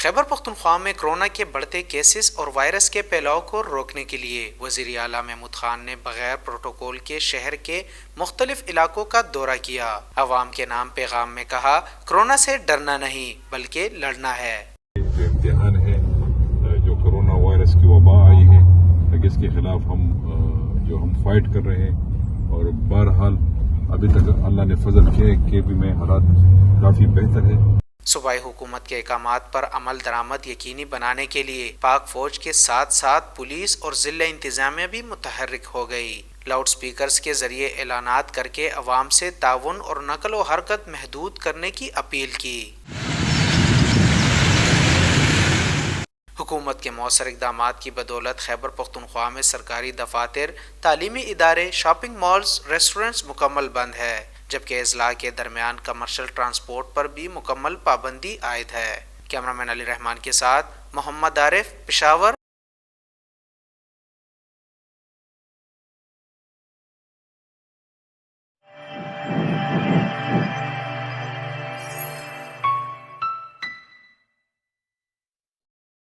خیبر پختونخوا میں کرونا کے بڑھتے کیسز اور وائرس کے پھیلاؤ کو روکنے کے لیے وزیر اعلیٰ محمود خان نے بغیر پروٹوکول کے شہر کے مختلف علاقوں کا دورہ کیا۔ عوام کے نام پیغام میں کہا، کرونا سے ڈرنا نہیں بلکہ لڑنا ہے۔ جو امتحان ہے، جو کرونا وائرس کی وبا آئی ہے، اس کے خلاف ہم فائٹ کر رہے ہیں، اور بہرحال ابھی تک اللہ نے فضل کیا کہ بھی میں حالات کافی بہتر ہے۔ صوبائی حکومت کے احکامات پر عمل درآمد یقینی بنانے کے لیے پاک فوج کے ساتھ ساتھ پولیس اور ضلع انتظامیہ بھی متحرک ہو گئی۔ لاؤڈ سپیکرز کے ذریعے اعلانات کر کے عوام سے تعاون اور نقل و حرکت محدود کرنے کی اپیل کی۔ حکومت کے مؤثر اقدامات کی بدولت خیبر پختونخوا میں سرکاری دفاتر، تعلیمی ادارے، شاپنگ مالز، ریسٹورنٹس مکمل بند ہے، جبکہ اضلاع کے درمیان کمرشل ٹرانسپورٹ پر بھی مکمل پابندی عائد ہے۔ کیمرامین علی رحمان کے ساتھ محمد عارف، پشاور۔